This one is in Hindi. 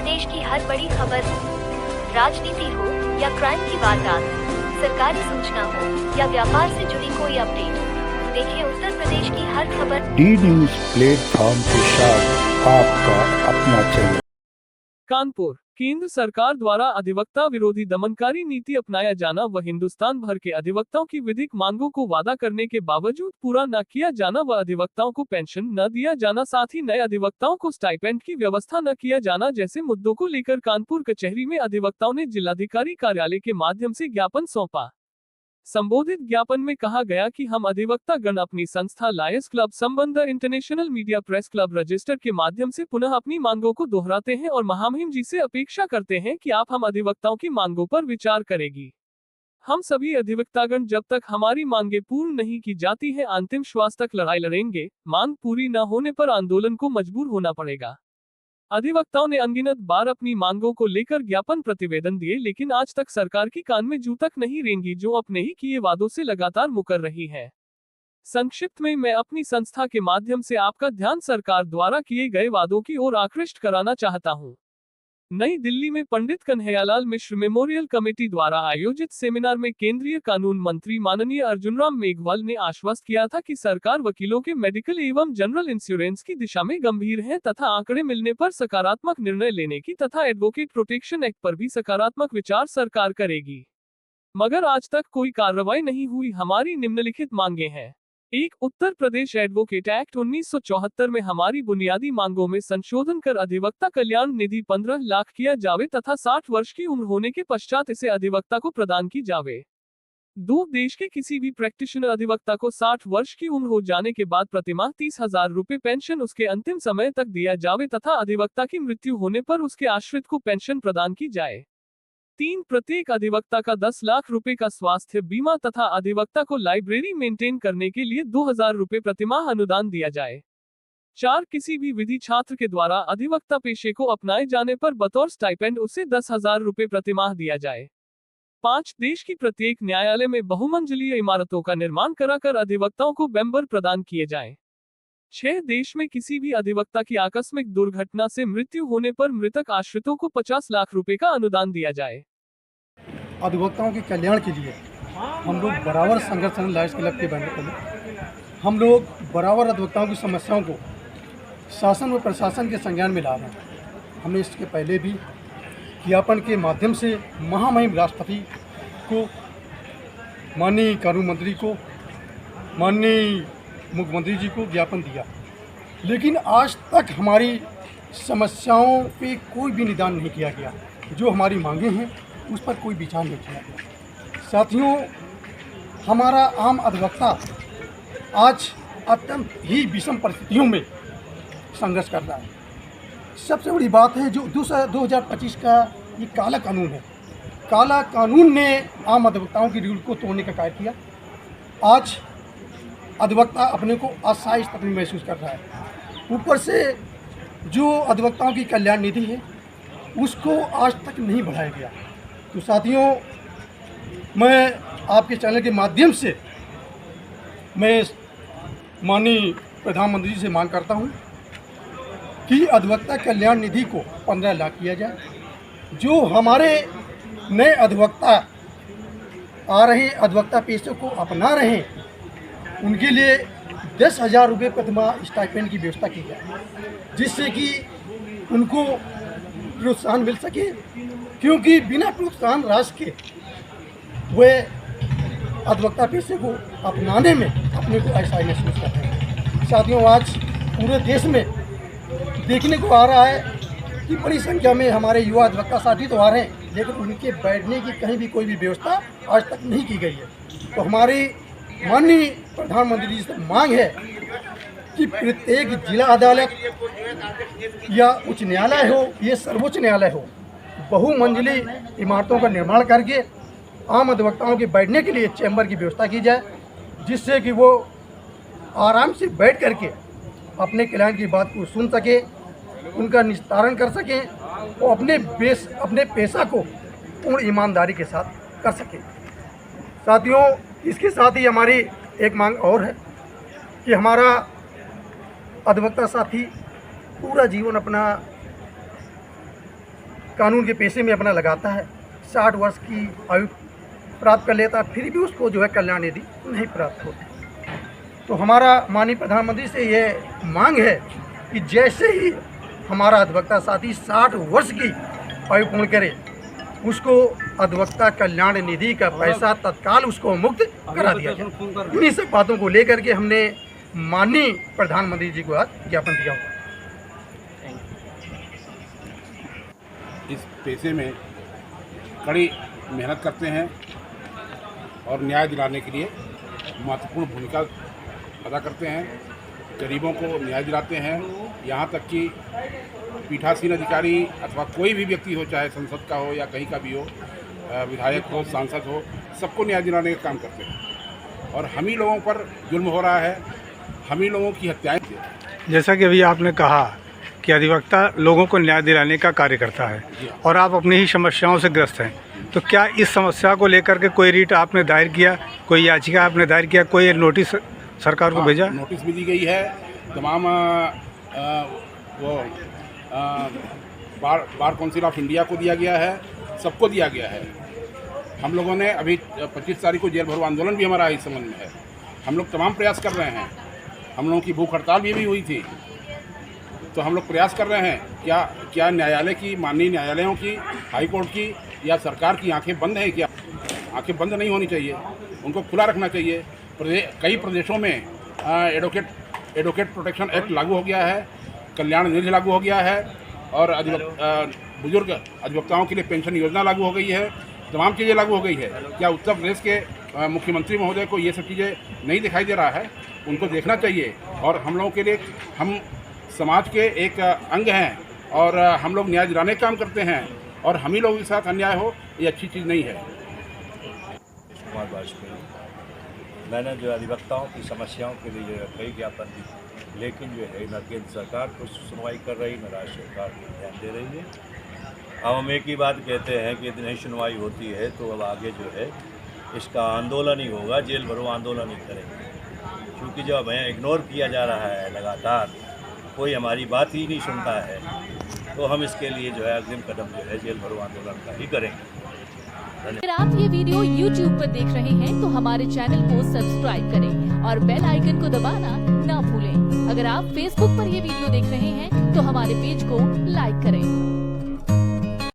प्रदेश की हर बड़ी खबर, राजनीति हो या क्राइम की वारदात, सरकारी सूचना हो या व्यापार से जुड़ी कोई अपडेट, देखिए उत्तर प्रदेश की हर खबर डी न्यूज प्लेटफॉर्म के साथ आपका अपना चैनल। कानपुर। केंद्र सरकार द्वारा अधिवक्ता विरोधी दमनकारी नीति अपनाया जाना व हिंदुस्तान भर के अधिवक्ताओं की विधिक मांगों को वादा करने के बावजूद पूरा न किया जाना व अधिवक्ताओं को पेंशन न दिया जाना, साथ ही नए अधिवक्ताओं को स्टाइपेंड की व्यवस्था न किया जाना जैसे मुद्दों को लेकर कानपुर कचहरी में अधिवक्ताओं ने जिलाधिकारी कार्यालय के माध्यम से ज्ञापन सौंपा। संबोधित ज्ञापन में कहा गया कि हम अधिवक्ता गण अपनी संस्था लायंस क्लब संबंध international media press club register के माध्यम से पुनः अपनी मांगों को दोहराते हैं और महामहिम जी से अपेक्षा करते हैं कि आप हम अधिवक्ताओं की मांगों पर विचार करेगी। हम सभी अधिवक्तागण जब तक हमारी मांगे पूर्ण नहीं की जाती है अंतिम श्वास तक लड़ाई लड़ेंगे। मांग पूरी न होने पर आंदोलन को मजबूर होना पड़ेगा। अधिवक्ताओं ने अनगिनत बार अपनी मांगों को लेकर ज्ञापन प्रतिवेदन दिए, लेकिन आज तक सरकार की कान में जू तक नहीं रेंगी, जो अपने ही किए वादों से लगातार मुकर रही है। संक्षिप्त में मैं अपनी संस्था के माध्यम से आपका ध्यान सरकार द्वारा किए गए वादों की ओर आकृष्ट कराना चाहता हूं। नई दिल्ली में पंडित कन्हैयालाल मिश्र मेमोरियल कमेटी द्वारा आयोजित सेमिनार में केंद्रीय कानून मंत्री माननीय अर्जुनराम मेघवाल ने आश्वस्त किया था कि सरकार वकीलों के मेडिकल एवं जनरल इंश्योरेंस की दिशा में गंभीर है तथा आंकड़े मिलने पर सकारात्मक निर्णय लेने की तथा एडवोकेट प्रोटेक्शन एक्ट पर भी सकारात्मक विचार सरकार करेगी, मगर आज तक कोई कार्रवाई नहीं हुई। हमारी निम्नलिखित मांगे हैं। 1. उत्तर प्रदेश एडवोकेट एक्ट 1974 में हमारी बुनियादी मांगों में संशोधन कर अधिवक्ता कल्याण निधि 15 लाख किया जावे तथा 60 वर्ष की उम्र होने के पश्चात इसे अधिवक्ता को प्रदान की जावे। 2. देश के किसी भी प्रैक्टिशनर अधिवक्ता को 60 वर्ष की उम्र हो जाने के बाद प्रतिमाह 30,000 रुपए पेंशन उसके अंतिम समय तक दिया जावे तथा अधिवक्ता की मृत्यु होने पर उसके आश्रित को पेंशन प्रदान की जाए। 3. प्रत्येक अधिवक्ता का 10 लाख रुपए का स्वास्थ्य बीमा तथा अधिवक्ता को लाइब्रेरी मेंटेन करने के लिए 2,000 रुपए प्रतिमाह अनुदान दिया जाए। 4. किसी भी विधि छात्र के द्वारा अधिवक्ता पेशे को अपनाए जाने पर बतौर स्टाइपेंड उसे 10,000 रुपए प्रतिमाह दिया जाए। 5. देश की प्रत्येक न्यायालय में बहुमंजिलीय इमारतों का निर्माण कराकर अधिवक्ताओं को बेम्बर प्रदान किए जाए। 6. देश में किसी भी अधिवक्ता की आकस्मिक दुर्घटना से मृत्यु होने पर मृतक आश्रितों को 50 लाख रुपए का अनुदान दिया जाए। अधिवक्ताओं के कल्याण के लिए हम लोग बराबर संघर्ष लायंस क्लब के बैनर तले हम लोग बराबर अधिवक्ताओं की समस्याओं को शासन व प्रशासन के संज्ञान में ला रहे हैं। हमने इसके पहले भी ज्ञापन के माध्यम से महामहिम राष्ट्रपति को, माननीय कानून मंत्री को, माननीय मुख्यमंत्री जी को ज्ञापन दिया, लेकिन आज तक हमारी समस्याओं पे कोई भी निदान नहीं किया गया। जो हमारी मांगे हैं उस पर कोई विचार नहीं किया गया। साथियों, हमारा आम अधिवक्ता आज अत्यंत ही विषम परिस्थितियों में संघर्ष कर रहा है। सबसे बड़ी बात है जो 2025 का ये काला कानून है। काला कानून ने आम अधिवक्ताओं की रूल को तोड़ने का कार्य किया। आज अधिवक्ता अपने को असहाय स्थिति में महसूस कर रहा है। ऊपर से जो अधिवक्ताओं की कल्याण निधि है उसको आज तक नहीं बढ़ाया गया। तो साथियों, मैं आपके चैनल के माध्यम से मैं माननीय प्रधानमंत्री जी से मांग करता हूं कि अधिवक्ता कल्याण निधि को 15 लाख किया जाए। जो हमारे नए अधिवक्ता आ रहे अधिवक्ता पेशे को अपना रहे हैं उनके लिए 10,000 रुपये प्रतिमाह स्टाइपेंड की व्यवस्था की जाए, जिससे कि उनको प्रोत्साहन मिल सके, क्योंकि बिना प्रोत्साहन राशि के वे अधिवक्ता पेशे को अपनाने में अपने को ऐसा महसूस करते हैं। साथियों, आज पूरे देश में देखने को आ रहा है कि बड़ी संख्या में हमारे युवा अधिवक्ता साथी तो आ रहे हैं, लेकिन उनके बैठने की कहीं भी कोई भी व्यवस्था आज तक नहीं की गई है। तो हमारी माननीय प्रधानमंत्री जी से मांग है कि प्रत्येक जिला अदालत या उच्च न्यायालय हो, ये सर्वोच्च न्यायालय हो, बहुमंजिली इमारतों का निर्माण करके आम अधिवक्ताओं के बैठने के लिए चैम्बर की व्यवस्था की जाए, जिससे कि वो आराम से बैठ करके अपने क्लाइंट की बात को सुन सके, उनका निस्तारण कर सकें और अपने पेशा को पूर्ण ईमानदारी के साथ कर सकें। साथियों, इसके साथ ही हमारी एक मांग और है कि हमारा अधिवक्ता साथी पूरा जीवन अपना कानून के पेशे में अपना लगाता है, 60 वर्ष की आयु प्राप्त कर लेता है, फिर भी उसको जो है कल्याण निधि नहीं प्राप्त होती। तो हमारा माननीय प्रधानमंत्री से ये मांग है कि जैसे ही हमारा अधिवक्ता साथी 60 वर्ष की आयु पूर्ण करे, उसको अधिवक्ता कल्याण निधि का पैसा तत्काल उसको मुक्त करा दिया जाए। इन्हीं सब बातों को लेकर के हमने माननीय प्रधानमंत्री जी को आज ज्ञापन दिया हुआ। इस पेशे में कड़ी मेहनत करते हैं और न्याय दिलाने के लिए महत्वपूर्ण भूमिका अदा करते हैं। गरीबों को न्याय दिलाते हैं, यहाँ तक कि पीठासीन अधिकारी अथवा कोई भी व्यक्ति हो, चाहे संसद का हो या कहीं का भी हो, विधायक हो, सांसद हो, सबको न्याय दिलाने का काम करते हैं। और हम ही लोगों पर जुल्म हो रहा है, हम ही लोगों की हत्याएं। जैसा कि अभी आपने कहा कि अधिवक्ता लोगों को न्याय दिलाने का कार्य करता है और आप अपनी ही समस्याओं से ग्रस्त हैं, तो क्या इस समस्या को लेकर के कोई रीट आपने दायर किया, कोई याचिका आपने दायर किया, कोई नोटिस सरकार को भेजा? नोटिस भी दी गई है, तमाम बार काउंसिल ऑफ इंडिया को दिया गया है, सबको दिया गया है। हम लोगों ने अभी 25 तारीख को जेल भरो आंदोलन भी हमारा इस संबंध में है। हम लोग तमाम प्रयास कर रहे हैं, हम लोगों की भूख हड़ताल भी हुई थी, तो हम लोग प्रयास कर रहे हैं। क्या न्यायालय की, माननीय न्यायालयों की, हाई कोर्ट की या सरकार की आंखें बंद हैं? क्या आंखें बंद नहीं होनी चाहिए, उनको खुला रखना चाहिए। कई प्रदेशों में एडवोकेट प्रोटेक्शन एक्ट लागू हो गया है, कल्याण निधि लागू हो गया है और बुजुर्ग अधिवक्ताओं के लिए पेंशन योजना लागू हो गई है, तमाम चीज़ें लागू हो गई है। क्या उत्तर प्रदेश के मुख्यमंत्री महोदय को ये सब चीज़ें नहीं दिखाई दे रहा है? उनको देखना चाहिए। और हम लोगों के लिए, हम समाज के एक अंग हैं और हम लोग न्याय दिलाने का काम करते हैं, और हम ही लोगों के साथ अन्याय हो, ये अच्छी चीज़ नहीं है। कुमार वाजपेयी, मैंने जो अधिवक्ताओं की समस्याओं के लिए जो है कई ज्ञापन दी, लेकिन जो है न केंद्र सरकार कुछ सुनवाई कर रही, न राज्य सरकार को ध्यान दे रही है। अब हम एक ही बात कहते हैं कि नहीं सुनवाई होती है तो अब आगे जो है इसका आंदोलन ही होगा, जेल भरो आंदोलन ही करेंगे, क्योंकि जब हमें इग्नोर किया जा रहा है लगातार, कोई हमारी बात ही नहीं सुनता है, तो हम इसके लिए जो है अग्रिम कदम जो है जेल भरो आंदोलन का ही करेंगे। अगर आप ये वीडियो YouTube पर देख रहे हैं तो हमारे चैनल को सब्सक्राइब करें और बेल आइकन को दबाना ना भूलें। अगर आप Facebook पर ये वीडियो देख रहे हैं तो हमारे पेज को लाइक करें।